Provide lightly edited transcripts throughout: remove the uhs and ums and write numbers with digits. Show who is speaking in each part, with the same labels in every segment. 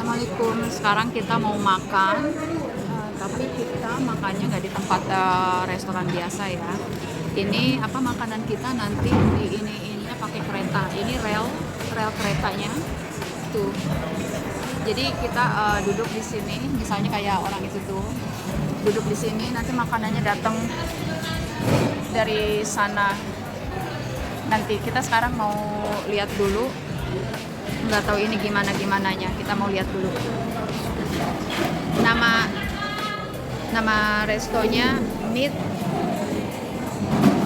Speaker 1: Assalamualaikum. Sekarang kita mau makan, tapi kita makannya nggak di tempat restoran biasa ya. Ini apa makanan kita nanti di ininya pakai kereta. Ini rel keretanya. Tuh. Jadi kita duduk di sini, misalnya kayak orang itu tuh duduk di sini. Nanti makanannya datang dari sana. Nanti kita sekarang mau lihat dulu. Nggak tahu ini gimananya, kita mau lihat dulu. Nama restonya Meat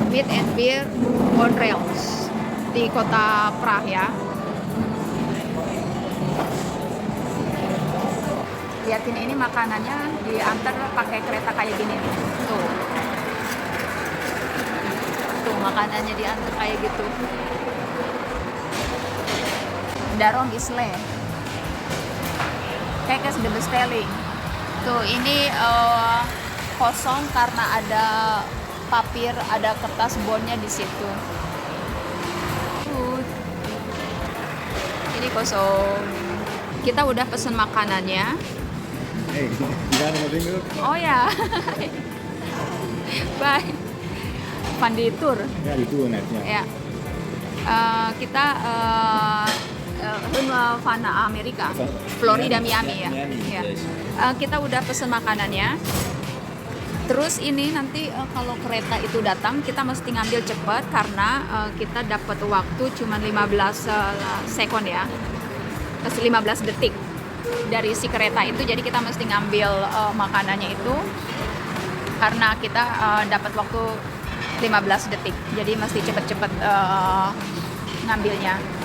Speaker 1: and Beer on Rails di kota Prah ya. Lihatin ini makanannya diantar pakai kereta kayak gini nih. Tuh makanannya diantar kayak gitu. Darong Isle, Kekes the Bestelling. Tuh ini kosong karena ada papir, ada kertas bondnya di situ. Ini kosong. Kita udah pesen makanannya. Oh ya, bye. Panditur.
Speaker 2: Ya itu netnya.
Speaker 1: Ya. Kita Fana Amerika, Florida, Miami ya. Ya. Kita udah pesen makanannya. Terus ini nanti kalau kereta itu datang kita mesti ngambil cepat karena kita dapat waktu cuma 15 sekon ya, 15 detik dari si kereta itu. Jadi kita mesti ngambil makanannya itu karena kita dapat waktu 15 detik. Jadi mesti cepet-cepet ngambilnya.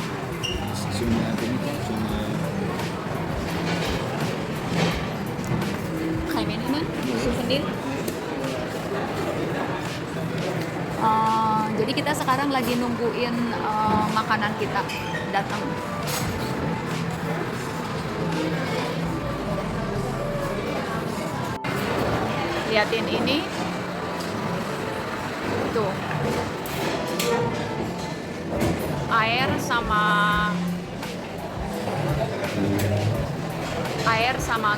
Speaker 1: Souvenir. Jadi kita sekarang lagi nungguin makanan kita datang. Liatin ini, tuh air sama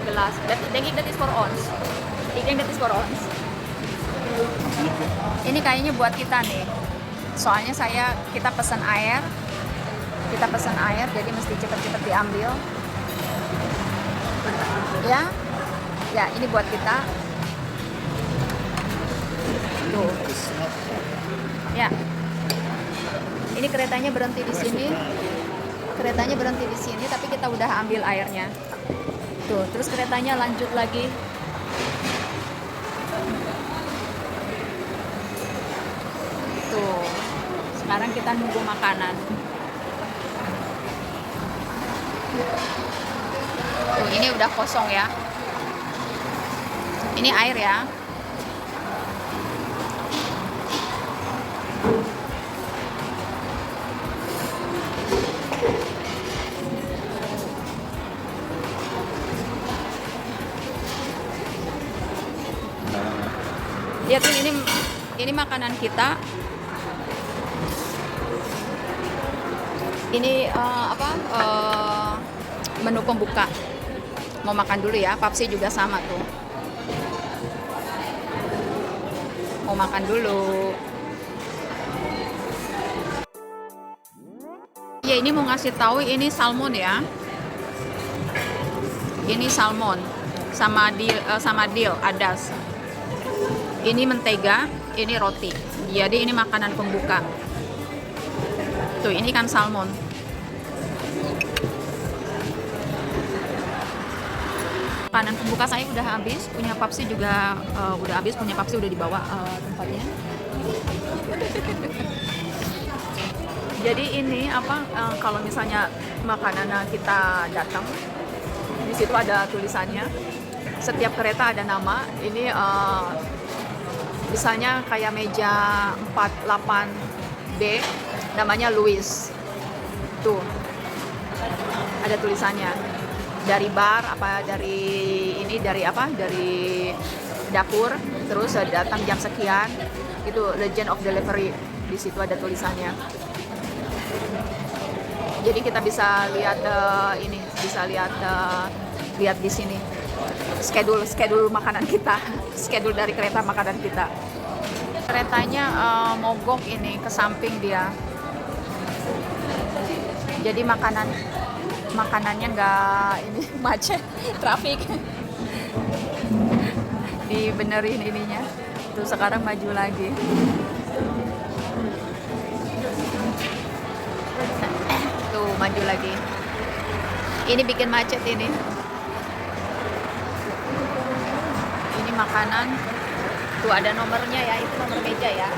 Speaker 1: gelas. That is for ons. Ini kayaknya buat kita nih. Soalnya kita pesan air. Jadi mesti cepet-cepet diambil. Ya, ini buat kita. Tuh. Ya. Ini keretanya berhenti di sini. Tapi kita udah ambil airnya. Tuh, terus keretanya lanjut lagi. Tuh, sekarang kita nunggu makanan. Tuh, ini udah kosong ya. Ini air ya. Lihat ini makanan kita. Ini menu pembuka. Mau makan dulu ya. Papsi juga sama tuh. Mau makan dulu. Ya, ini mau ngasih tahu ini salmon ya. Ini salmon sama dill adas. Ini mentega, ini roti. Jadi ini makanan pembuka. Tuh, ini kan salmon. Makanan pembuka saya udah habis, punya Papsi juga udah habis, punya Papsi udah dibawa tempatnya. Jadi ini kalau misalnya makanan kita datang, di situ ada tulisannya. Setiap kereta ada nama. Ini misalnya kayak meja 48B, namanya Louis. Tuh, ada tulisannya. Dari bar dari dapur, terus datang jam sekian. Itu Legend of Delivery. Di situ ada tulisannya. Jadi kita bisa lihat ini bisa lihat lihat di sini schedule makanan kita, schedule dari kereta makanan kita. Keretanya mogok ini ke samping dia, jadi makanannya nggak ini macet trafik. Dibenerin ininya tuh, sekarang maju lagi. Tuh maju lagi, ini bikin macet ini makanan. Tuh ada nomornya ya, itu nomor meja ya.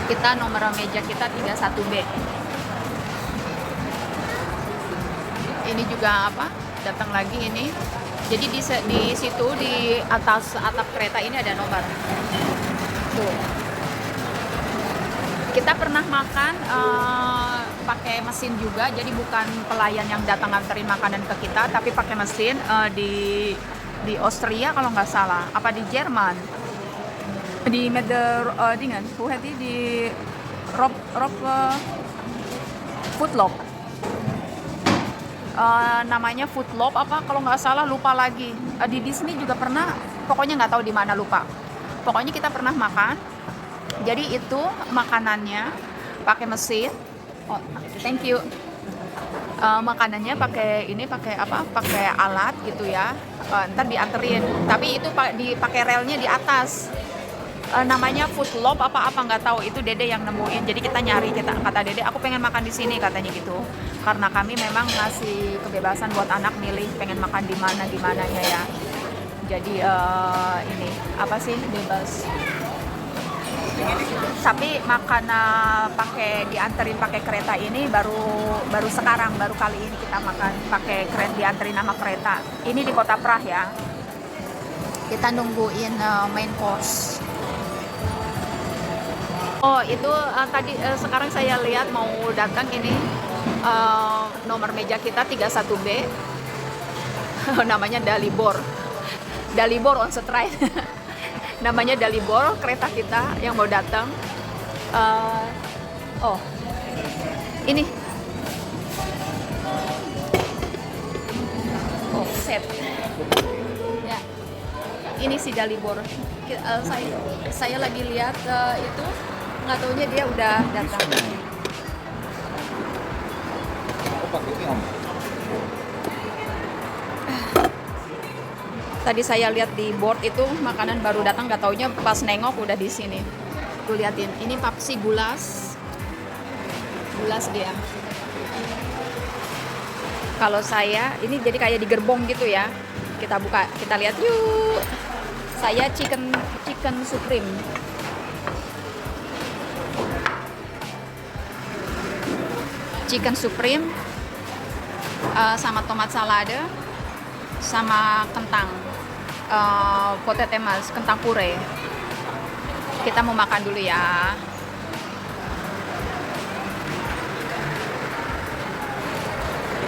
Speaker 1: Kita nomor meja kita 31B. Ini juga apa? Datang lagi ini. Jadi di situ di atas atap kereta ini ada nomor. Tuh. Kita pernah makan pakai mesin juga. Jadi bukan pelayan yang datang nganterin makanan ke kita, tapi pakai mesin di Austria kalau nggak salah, apa di Jerman, di Dingen, di Rob Foodloop, namanya Foodloop apa kalau nggak salah, lupa lagi. Di Disney juga pernah, pokoknya nggak tahu di mana, lupa. Pokoknya kita pernah makan. Jadi itu makanannya pakai mesin. Oh, thank you. Makanannya pakai alat gitu ya. Ntar dianterin, tapi itu dipakai relnya di atas. Namanya Foodloop apa nggak tahu, itu Dede yang nemuin. Jadi kita nyari, kata Dede, aku pengen makan di sini katanya gitu. Karena kami memang ngasih kebebasan buat anak milih pengen makan di mananya ya. Jadi ini apa sih, bebas. Tapi makanan dianterin pakai kereta ini baru kali ini kita makan pakai kereta, dianterin sama kereta. Ini di kota Prah ya. Kita nungguin main course. Oh itu tadi sekarang saya lihat mau datang ini nomor meja kita 31B. Namanya Dalibor on strike. Namanya Dalibor, kereta kita yang mau datang. Oh, ini. Oh, set. Ya, ini si Dalibor. Saya lagi lihat itu, nggak taunya dia udah datang. Tadi saya lihat di board itu makanan baru datang, nggak taunya pas nengok udah di sini. Aku liatin, ini papsi gulas dia. Kalau saya ini jadi kayak di gerbong gitu ya. Kita buka, kita lihat yuk. Saya chicken supreme. Chicken supreme sama tomat salade sama kentang. Potato mas, kentang puree. Kita mau makan dulu ya.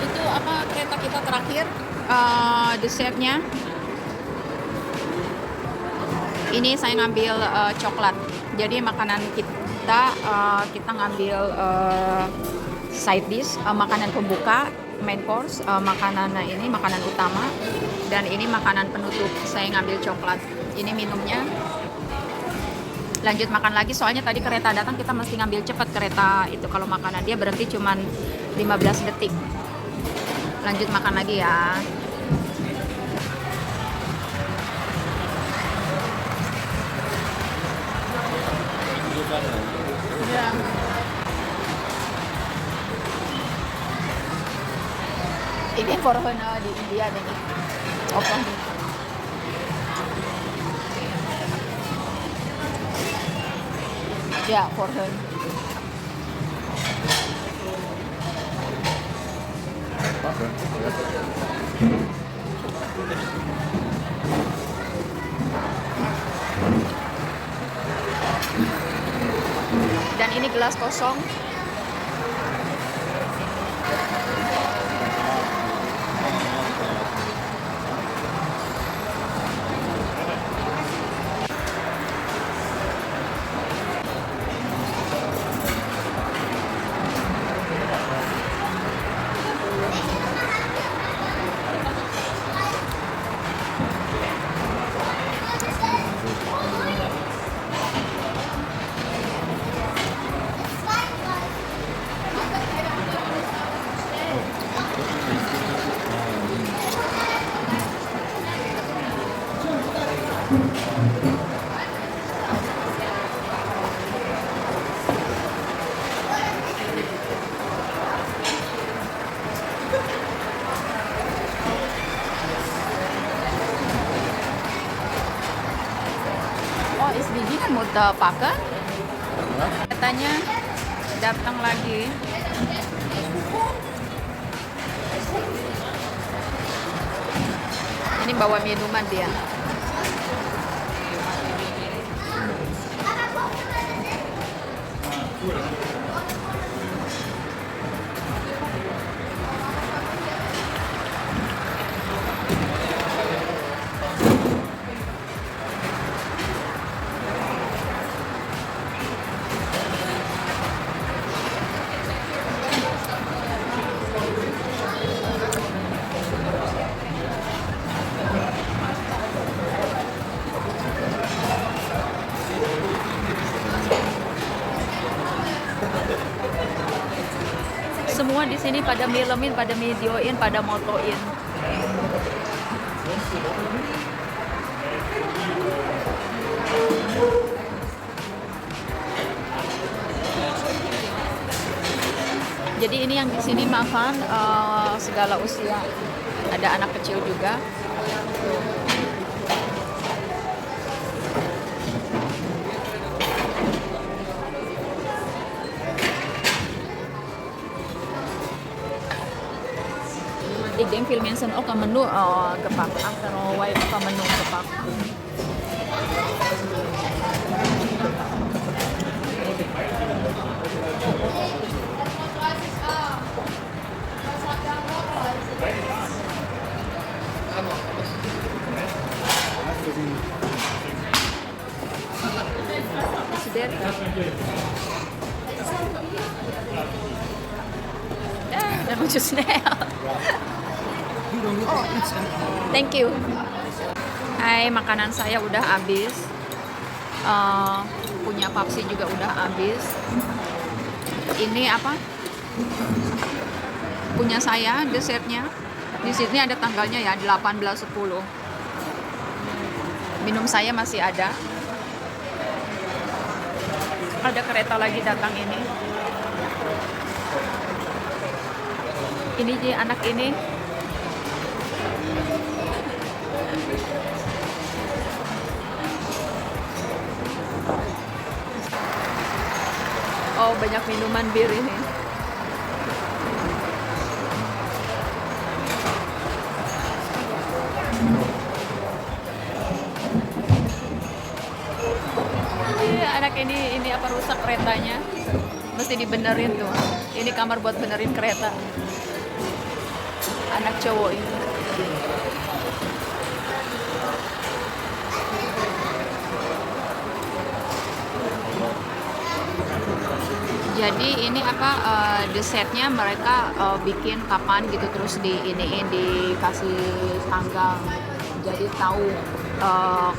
Speaker 1: Itu apa kereta kita terakhir, dessertnya. Ini saya ngambil coklat. Jadi makanan kita ngambil side dish, makanan pembuka, main course, makanan utama, dan ini makanan penutup. Saya ngambil coklat. Ini minumnya. Lanjut makan lagi, soalnya tadi kereta datang, kita mesti ngambil cepat kereta itu. Kalau makanan dia berhenti cuman 15 detik. Lanjut makan lagi ya. Ya. Ini corona di India nih. Oke. Ya, for her. Dan ini gelas kosong. terpakai. Katanya datang lagi. Ini bawa minuman dia. Semua di sini pada milemin, pada videoin, pada motoin. Jadi ini yang di sini makan segala usia. Ada anak kecil juga. Idem filmensen ka menu gepak antara way ka menu gepak. Sudah. Udah lucu snail. Oh, thank you. Hai, makanan saya udah habis. Punya Papsi juga udah habis. Ini apa? Punya saya dessertnya. Di sini ada tanggalnya ya, 18/10. Minum saya masih ada. Ada kereta lagi datang ini. Ini anak ini. Oh, banyak minuman bir ini. Anak ini apa rusak keretanya? Mesti dibenerin tuh. Ini kamar buat benerin kereta. Anak cowok ini. Jadi ini apa dessertnya mereka bikin kapan gitu, terus dikasih tanggal. Jadi tahu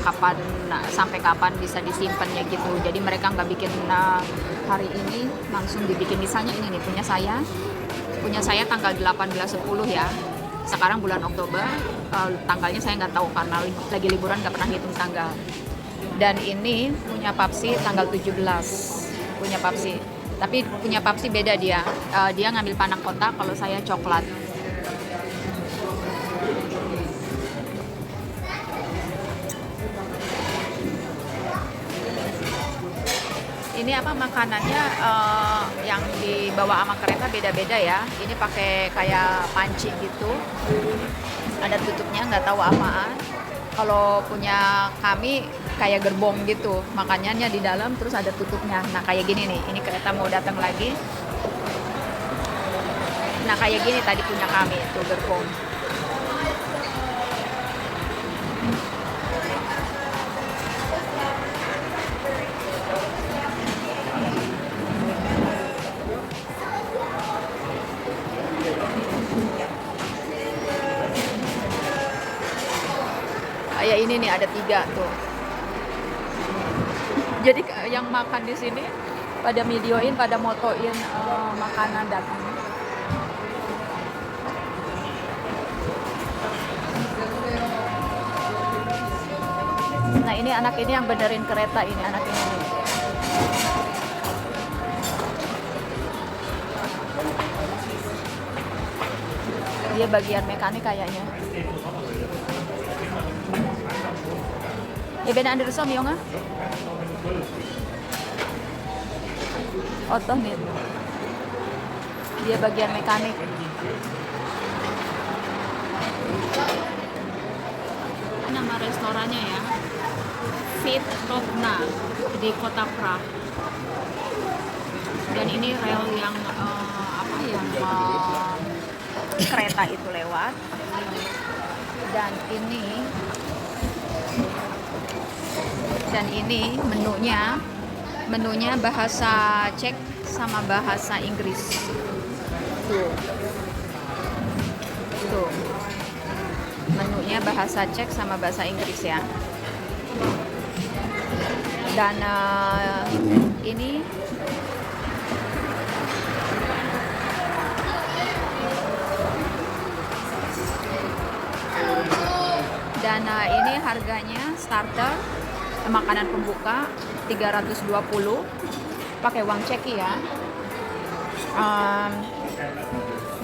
Speaker 1: kapan sampai kapan bisa disimpannya gitu. Jadi mereka nggak bikin hari ini langsung dibikin. Misalnya ini nih punya saya tanggal 18/10 ya. Sekarang bulan Oktober, tanggalnya saya nggak tahu karena lagi liburan nggak pernah hitung tanggal. Dan ini punya Papsi tanggal 17, punya Papsi. Tapi punya Papsi beda dia. Dia ngambil panang kota, kalau saya coklat. Ini apa makanannya yang dibawa sama kereta beda-beda ya. Ini pakai kayak panci gitu. Ada tutupnya, nggak tahu apaan. Kalau punya kami kayak gerbong gitu, makanannya di dalam terus ada tutupnya. Nah kayak gini nih, ini kereta mau datang lagi. Nah kayak gini tadi punya kami itu gerbong. Kayak ini nih ada 3 tuh. Jadi yang makan di sini pada videoin, pada motoin makanan datang. Nah ini anak ini yang benerin kereta ini, anak ini nih. Dia bagian mekanik kayaknya. Ibn Anderson yung nga? Otoh nih. Dia bagian mekanik. Nama restorannya ya, Fitovna di kota Prah. Dan ini rel yang kereta itu lewat. Dan ini menunya bahasa Czech sama bahasa Inggris. Tuh menunya bahasa Czech sama bahasa Inggris ya. Dan ini harganya starter makanan pembuka 320 pakai uang Czech ya.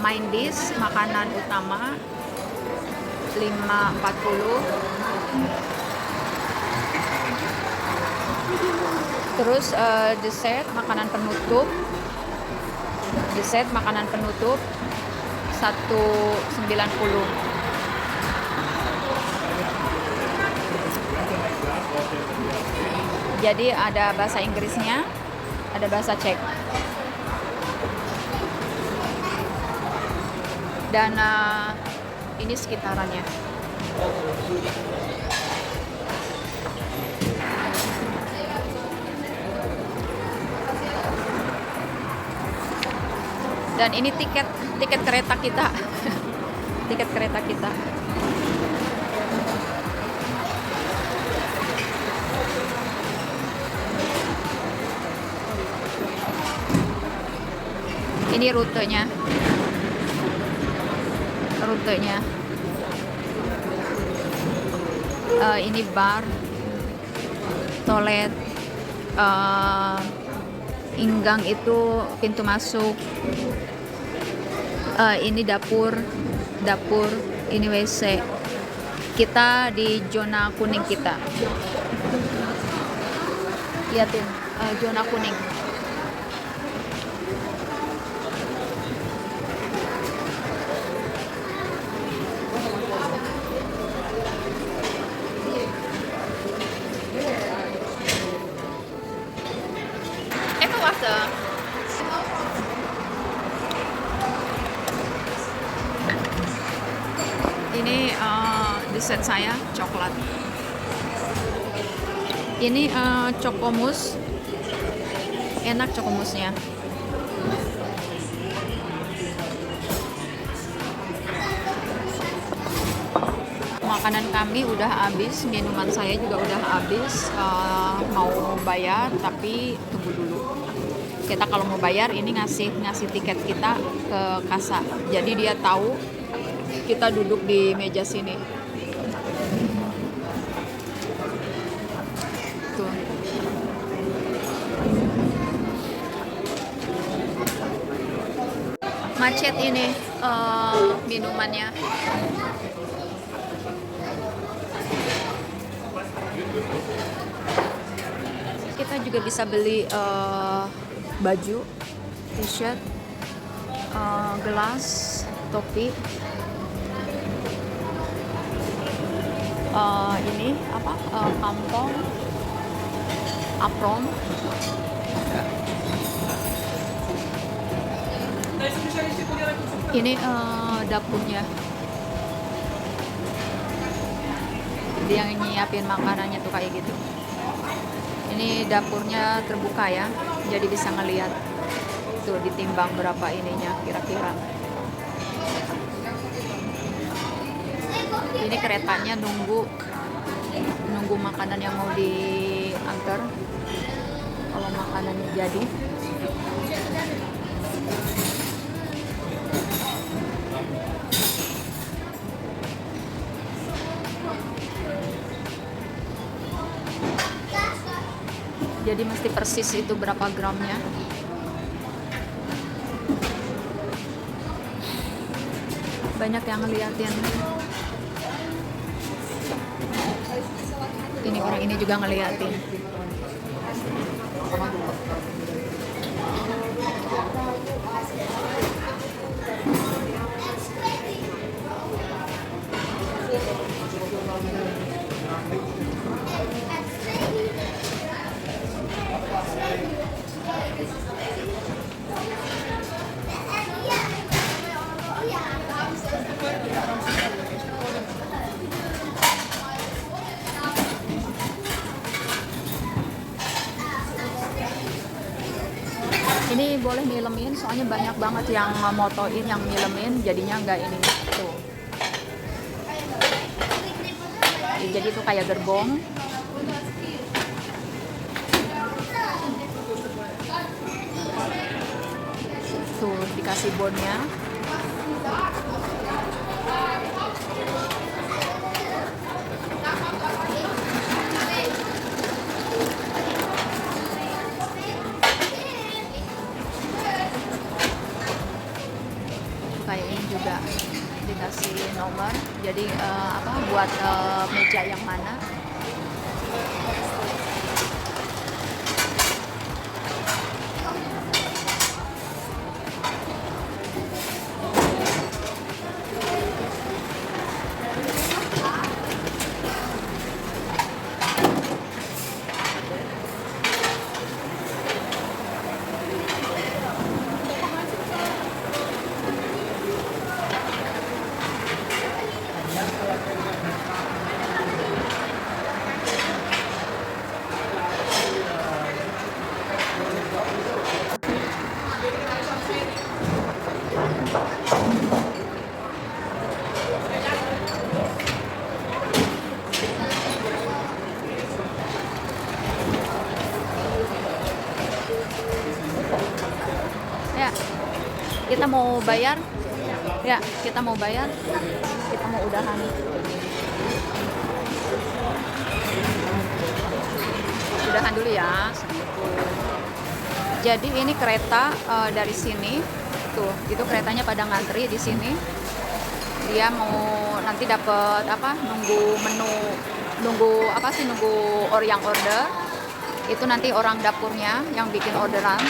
Speaker 1: Main dish makanan utama 540. Terus dessert makanan penutup 190. Jadi ada bahasa Inggrisnya, ada bahasa Czech. Dan ini sekitarannya. Dan ini tiket kereta kita. Tiket kereta kita. Ini rutenya. Ini bar, toilet, inggang itu pintu masuk. Ini dapur, ini WC. Kita di zona kuning kita. Lihatin, zona kuning. Ini dessert saya coklat. Ini cokomus, enak cokomusnya. Makanan kami udah habis, minuman saya juga udah habis. Mau bayar tapi tunggu dulu. Kita kalau mau bayar ini ngasih tiket kita ke kasa. Jadi dia tahu kita duduk di meja sini. Tuh. Macet ini minumannya. Kita juga bisa beli baju, t-shirt, gelas, topi. Ini apa? Kampong, apron. Ini dapurnya. Dia yang nyiapin makanannya tuh kayak gitu. Ini dapurnya terbuka ya, jadi bisa ngelihat. Tuh ditimbang berapa ininya kira-kira. Ini keretanya nunggu makanan yang mau diantar. Kalau makanannya jadi. Jadi mesti persis itu berapa gramnya. Banyak yang ngeliatin. Ini orang ini juga ngeliatin. Ini boleh nilemin, soalnya banyak banget yang motoin, yang nilemin, jadinya nggak ini tuh. Jadi itu kayak gerbong. Tuh dikasih bonnya. Kayak ini juga dikasih nomor, jadi apa buat meja yang mana. Ya, kita mau bayar. Ya, kita mau bayar. Kita mau udahan. Udahan dulu ya. Jadi ini kereta dari sini. Tuh, itu keretanya pada ngantri di sini. Dia mau nanti dapat apa? Nunggu menu, nunggu apa sih? Nunggu yang order. Itu nanti orang dapurnya yang bikin orderan.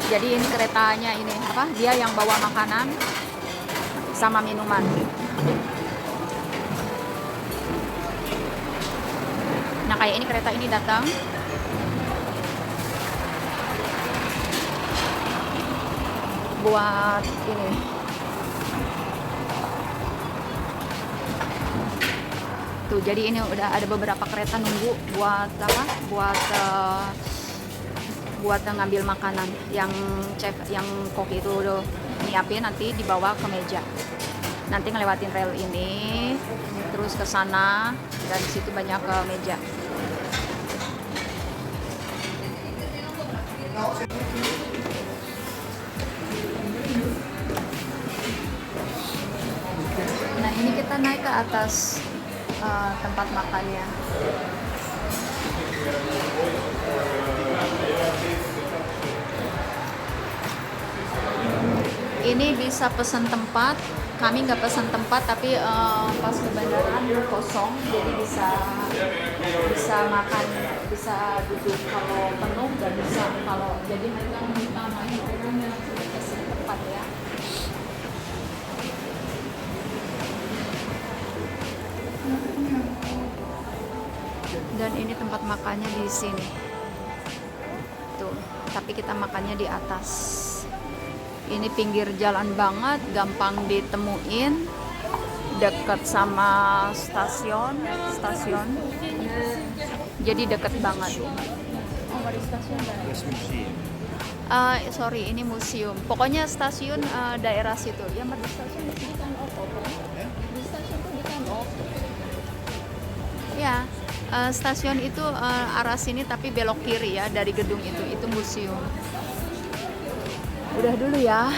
Speaker 1: Jadi ini keretanya ini apa? Dia yang bawa makanan sama minuman. Nah kayak ini kereta ini datang. Buat ini. Tuh jadi ini udah ada beberapa kereta nunggu buat apa? Buat ngambil makanan yang chef yang kok itu udah nyiapin, nanti dibawa ke meja, nanti ngelewatin rel ini terus ke sana, dan di situ banyak ke meja. Nah ini kita naik ke atas tempat makannya. Ini bisa pesan tempat. Kami nggak pesan tempat, tapi pas ke bandara kosong, jadi bisa makan, bisa duduk. Kalau penuh nggak bisa. Kalau jadi mereka mengutamain orang yang pesan tempat ya. Dan ini tempat makannya di sini. Tuh, tapi kita makannya di atas. Ini pinggir jalan banget, gampang ditemuin, dekat sama stasiun. Jadi deket banget. Oh, ada stasiun. Sorry, ini museum. Pokoknya stasiun daerah situ. Ya, di stasiun itu kan di stasiun itu kan ya, stasiun itu arah sini tapi belok kiri ya dari gedung itu museum. Udah dulu ya.